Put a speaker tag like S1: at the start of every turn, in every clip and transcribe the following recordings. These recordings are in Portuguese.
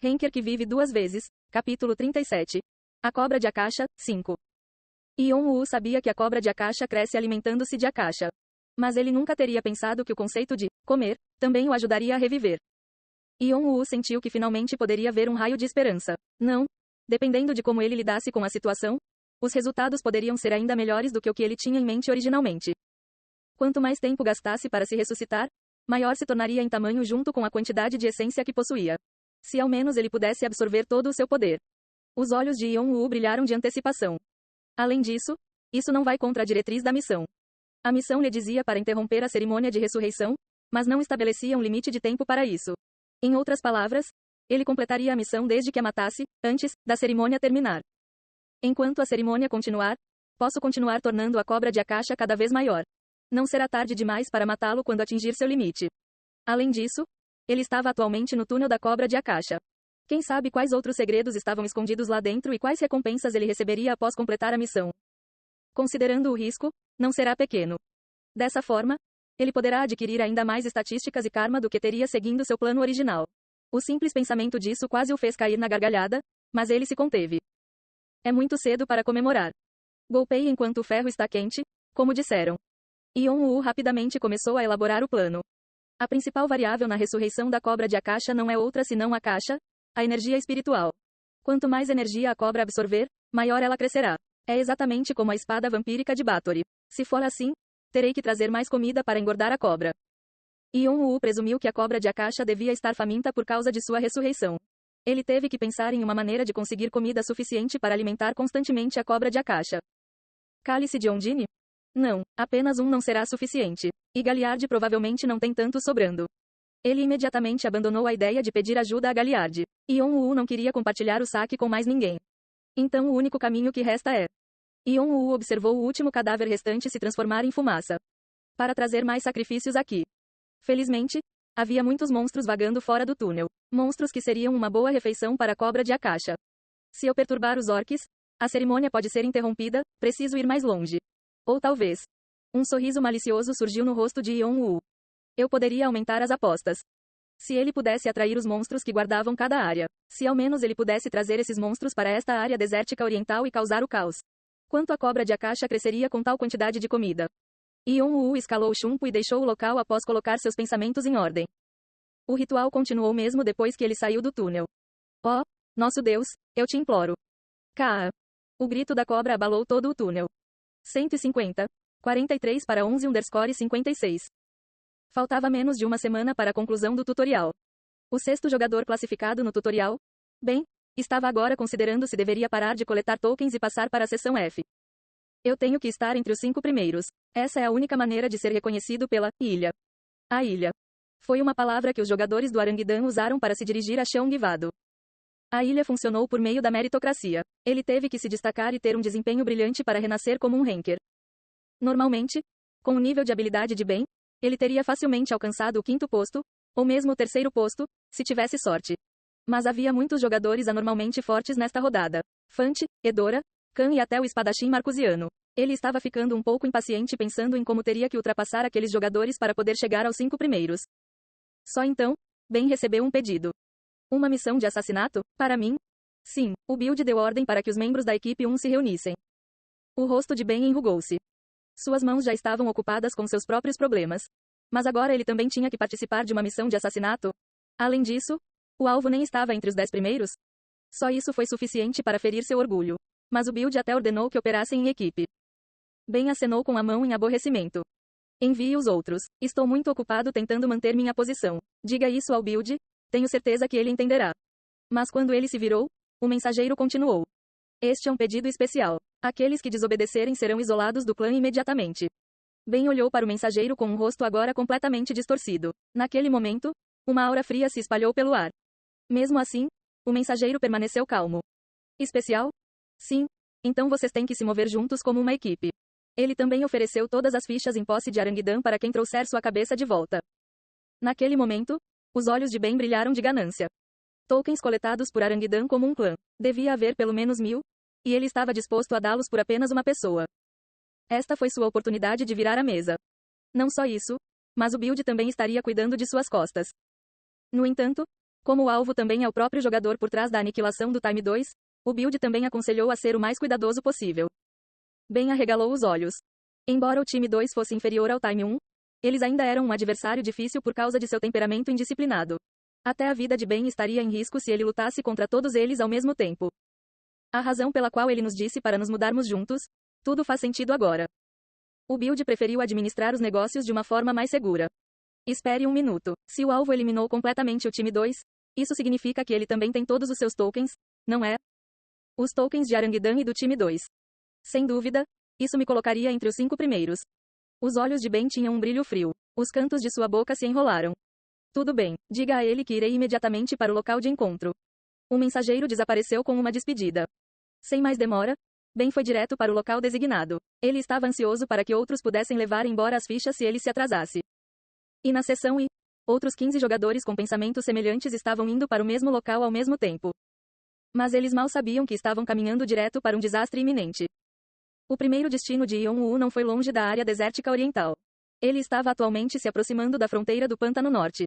S1: Henker que vive duas vezes, capítulo 37. A cobra de Akasha, 5. Yon-Woo sabia que a cobra de Akasha cresce alimentando-se de Akasha. Mas ele nunca teria pensado que o conceito de comer também o ajudaria a reviver. Yon-Woo sentiu que finalmente poderia ver um raio de esperança. Não. Dependendo de como ele lidasse com a situação, os resultados poderiam ser ainda melhores do que o que ele tinha em mente originalmente. Quanto mais tempo gastasse para se ressuscitar, maior se tornaria em tamanho junto com a quantidade de essência que possuía. Se ao menos ele pudesse absorver todo o seu poder. Os olhos de Yon-Woo brilharam de antecipação. Além disso, isso não vai contra a diretriz da missão. A missão lhe dizia para interromper a cerimônia de ressurreição, mas não estabelecia um limite de tempo para isso. Em outras palavras, ele completaria a missão desde que a matasse, antes da cerimônia terminar. Enquanto a cerimônia continuar, posso continuar tornando a cobra de Akasha cada vez maior. Não será tarde demais para matá-lo quando atingir seu limite. Além disso, ele estava atualmente no túnel da cobra de Akasha. Quem sabe quais outros segredos estavam escondidos lá dentro e quais recompensas ele receberia após completar a missão. Considerando o risco, não será pequeno. Dessa forma, ele poderá adquirir ainda mais estatísticas e karma do que teria seguindo seu plano original. O simples pensamento disso quase o fez cair na gargalhada, mas ele se conteve. É muito cedo para comemorar. Golpeie enquanto o ferro está quente, como disseram. Yon-Woo rapidamente começou a elaborar o plano. A principal variável na ressurreição da cobra de Akasha não é outra senão Akasha, a energia espiritual. Quanto mais energia a cobra absorver, maior ela crescerá. É exatamente como a espada vampírica de Bathory. Se for assim, terei que trazer mais comida para engordar a cobra. Yon-Woo presumiu que a cobra de Akasha devia estar faminta por causa de sua ressurreição. Ele teve que pensar em uma maneira de conseguir comida suficiente para alimentar constantemente a cobra de Akasha. Cálice de Ondine? Não, apenas um não será suficiente. E Galliard provavelmente não tem tanto sobrando. Ele imediatamente abandonou a ideia de pedir ajuda a Galliard. Yon-Woo não queria compartilhar o saque com mais ninguém. Então o único caminho que resta é. Yon-Woo observou o último cadáver restante se transformar em fumaça. Para trazer mais sacrifícios aqui. Felizmente, havia muitos monstros vagando fora do túnel. Monstros que seriam uma boa refeição para a cobra de Akasha. Se eu perturbar os orques, a cerimônia pode ser interrompida, preciso ir mais longe. Ou talvez. Um sorriso malicioso surgiu no rosto de Yon-Woo. Eu poderia aumentar as apostas. Se ele pudesse atrair os monstros que guardavam cada área. Se ao menos ele pudesse trazer esses monstros para esta área desértica oriental e causar o caos. Quanto a cobra de Akasha cresceria com tal quantidade de comida? Yon-Woo escalou o chumbo e deixou o local após colocar seus pensamentos em ordem. O ritual continuou mesmo depois que ele saiu do túnel. Oh, nosso Deus, eu te imploro. Kaa. O grito da cobra abalou todo o túnel. 150. 43 para 11_56. Faltava menos de uma semana para a conclusão do tutorial. O sexto jogador classificado no tutorial, bem, estava agora considerando se deveria parar de coletar tokens e passar para a seção F. Eu tenho que estar entre os 5 primeiros. Essa é a única maneira de ser reconhecido pela ilha. A ilha. Foi uma palavra que os jogadores do Aranguidan usaram para se dirigir a Cheongvado. A ilha funcionou por meio da meritocracia. Ele teve que se destacar e ter um desempenho brilhante para renascer como um Henker. Normalmente, com o nível de habilidade de Ben, ele teria facilmente alcançado o 5º posto, ou mesmo o 3º posto, se tivesse sorte. Mas havia muitos jogadores anormalmente fortes nesta rodada. Fante, Edora, Khan e até o espadachim Marcusiano. Ele estava ficando um pouco impaciente pensando em como teria que ultrapassar aqueles jogadores para poder chegar aos 5 primeiros. Só então, Ben recebeu um pedido. Uma missão de assassinato? Para mim? Sim, o Build deu ordem para que os membros da equipe 1 se reunissem. O rosto de Ben enrugou-se. Suas mãos já estavam ocupadas com seus próprios problemas. Mas agora ele também tinha que participar de uma missão de assassinato? Além disso, o alvo nem estava entre os 10 primeiros? Só isso foi suficiente para ferir seu orgulho. Mas o Build até ordenou que operassem em equipe. Ben acenou com a mão em aborrecimento. Envie os outros. Estou muito ocupado tentando manter minha posição. Diga isso ao Build, tenho certeza que ele entenderá. Mas quando ele se virou, o mensageiro continuou. Este é um pedido especial. Aqueles que desobedecerem serão isolados do clã imediatamente. Ben olhou para o mensageiro com um rosto agora completamente distorcido. Naquele momento, uma aura fria se espalhou pelo ar. Mesmo assim, o mensageiro permaneceu calmo. Especial? Sim. Então vocês têm que se mover juntos como uma equipe. Ele também ofereceu todas as fichas em posse de Aranguidan para quem trouxer sua cabeça de volta. Naquele momento, os olhos de Ben brilharam de ganância. Tokens coletados por Aranguidan como um clã. Devia haver pelo menos 1000, e ele estava disposto a dá-los por apenas uma pessoa. Esta foi sua oportunidade de virar a mesa. Não só isso, mas o Build também estaria cuidando de suas costas. No entanto, Como o alvo também é o próprio jogador por trás da aniquilação do Time 2, o build também aconselhou a ser o mais cuidadoso possível. Ben arregalou os olhos. Embora o time 2 fosse inferior ao Time 1, eles ainda eram um adversário difícil por causa de seu temperamento indisciplinado. Até a vida de Ben estaria em risco se ele lutasse contra todos eles ao mesmo tempo. A razão pela qual ele nos disse para nos mudarmos juntos, tudo faz sentido agora. O build preferiu administrar os negócios de uma forma mais segura. Espere um minuto. Se o alvo eliminou completamente o time 2, isso significa que ele também tem todos os seus tokens, não é? Os tokens de Aranguidan e do time 2. Sem dúvida, isso me colocaria entre os 5 primeiros. Os olhos de Ben tinham um brilho frio. Os cantos de sua boca se enrolaram. Tudo bem, diga a ele que irei imediatamente para o local de encontro. O mensageiro desapareceu com uma despedida. Sem mais demora, Ben foi direto para o local designado. Ele estava ansioso para que outros pudessem levar embora as fichas se ele se atrasasse. E na sessão outros 15 jogadores com pensamentos semelhantes estavam indo para o mesmo local ao mesmo tempo. Mas eles mal sabiam que estavam caminhando direto para um desastre iminente. O primeiro destino de Yeon-woo não foi longe da área desértica oriental. Ele estava atualmente se aproximando da fronteira do Pântano Norte.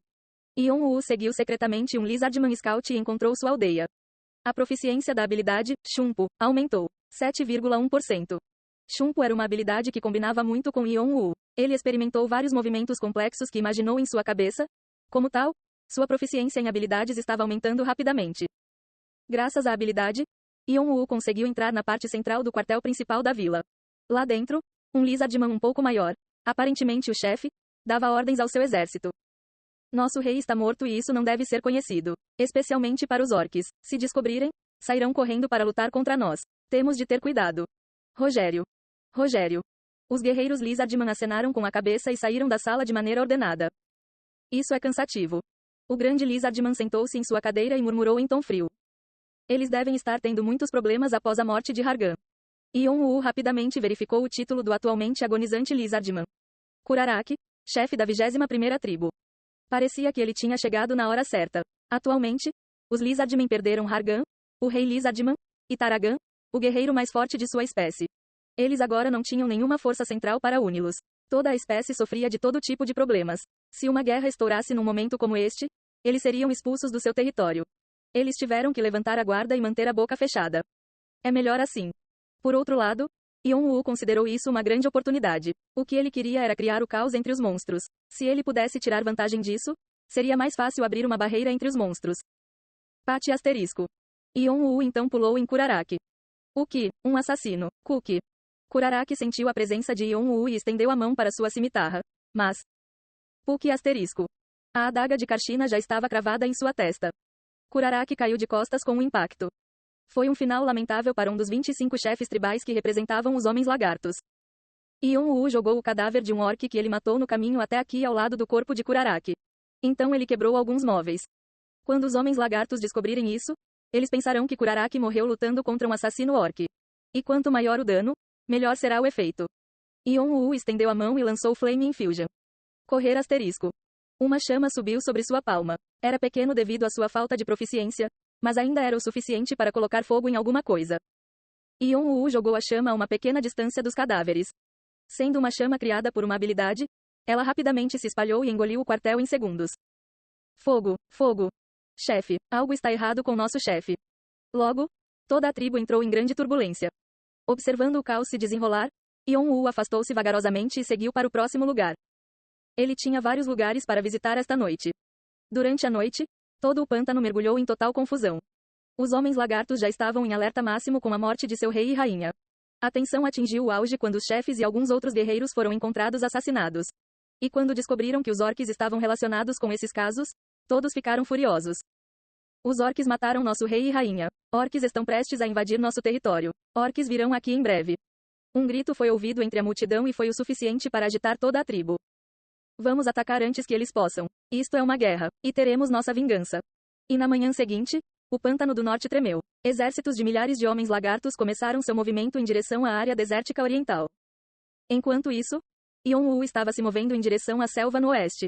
S1: Yeon-woo seguiu secretamente um Lizardman Scout e encontrou sua aldeia. A proficiência da habilidade, Shunpo, aumentou 7,1%. Shunpo era uma habilidade que combinava muito com Yeon-woo. Ele experimentou vários movimentos complexos que imaginou em sua cabeça. Como tal, sua proficiência em habilidades estava aumentando rapidamente. Graças à habilidade, Yeon-woo conseguiu entrar na parte central do quartel principal da vila. Lá dentro, um Lizardman um pouco maior, aparentemente o chefe, dava ordens ao seu exército. Nosso rei está morto e isso não deve ser conhecido. Especialmente para os orques. Se descobrirem, sairão correndo para lutar contra nós. Temos de ter cuidado. Rogério. Rogério. Os guerreiros Lizardman acenaram com a cabeça e saíram da sala de maneira ordenada. Isso é cansativo. O grande Lizardman sentou-se em sua cadeira e murmurou em tom frio. Eles devem estar tendo muitos problemas após a morte de Hargan. Yeon-woo rapidamente verificou o título do atualmente agonizante Lizardman. Kuraraki, chefe da 21ª tribo. Parecia que ele tinha chegado na hora certa. Atualmente, os Lizardmen perderam Hargan, o rei Lizardman, e Taragan, o guerreiro mais forte de sua espécie. Eles agora não tinham nenhuma força central para uni-los. Toda a espécie sofria de todo tipo de problemas. Se uma guerra estourasse num momento como este, eles seriam expulsos do seu território. Eles tiveram que levantar a guarda e manter a boca fechada. É melhor assim. Por outro lado, Yeon-woo considerou isso uma grande oportunidade. O que ele queria era criar o caos entre os monstros. Se ele pudesse tirar vantagem disso, seria mais fácil abrir uma barreira entre os monstros. Pate asterisco. Yeon-woo então pulou em Kuraraki. O que? Um assassino. Cookie. Kuraraki sentiu a presença de Yeon-woo e estendeu a mão para sua cimitarra. Mas... Puki asterisco. A adaga de Karshina já estava cravada em sua testa. Kuraraki caiu de costas com um impacto. Foi um final lamentável para um dos 25 chefes tribais que representavam os homens lagartos. Yeon-woo jogou o cadáver de um orc que ele matou no caminho até aqui ao lado do corpo de Kuraraki. Então ele quebrou alguns móveis. Quando os homens lagartos descobrirem isso, eles pensarão que Kuraraki morreu lutando contra um assassino orc. E quanto maior o dano, melhor será o efeito. Yeon-woo estendeu a mão e lançou Flame Infusion. Correr asterisco. Uma chama subiu sobre sua palma. Era pequeno devido à sua falta de proficiência, mas ainda era o suficiente para colocar fogo em alguma coisa. Yeon-woo jogou a chama a uma pequena distância dos cadáveres. Sendo uma chama criada por uma habilidade, ela rapidamente se espalhou e engoliu o quartel em segundos. Fogo, fogo. Chefe, algo está errado com nosso chefe. Logo, toda a tribo entrou em grande turbulência. Observando o caos se desenrolar, Yeon-woo afastou-se vagarosamente e seguiu para o próximo lugar. Ele tinha vários lugares para visitar esta noite. Durante a noite, todo o pântano mergulhou em total confusão. Os homens lagartos já estavam em alerta máximo com a morte de seu rei e rainha. A tensão atingiu o auge quando os chefes e alguns outros guerreiros foram encontrados assassinados. E quando descobriram que os orques estavam relacionados com esses casos, todos ficaram furiosos. Os orques mataram nosso rei e rainha. Orques estão prestes a invadir nosso território. Orques virão aqui em breve. Um grito foi ouvido entre a multidão e foi o suficiente para agitar toda a tribo. Vamos atacar antes que eles possam. Isto é uma guerra, e teremos nossa vingança. E na manhã seguinte, o Pântano do Norte tremeu. Exércitos de milhares de homens lagartos começaram seu movimento em direção à área desértica oriental. Enquanto isso, Yeon-woo estava se movendo em direção à selva no oeste.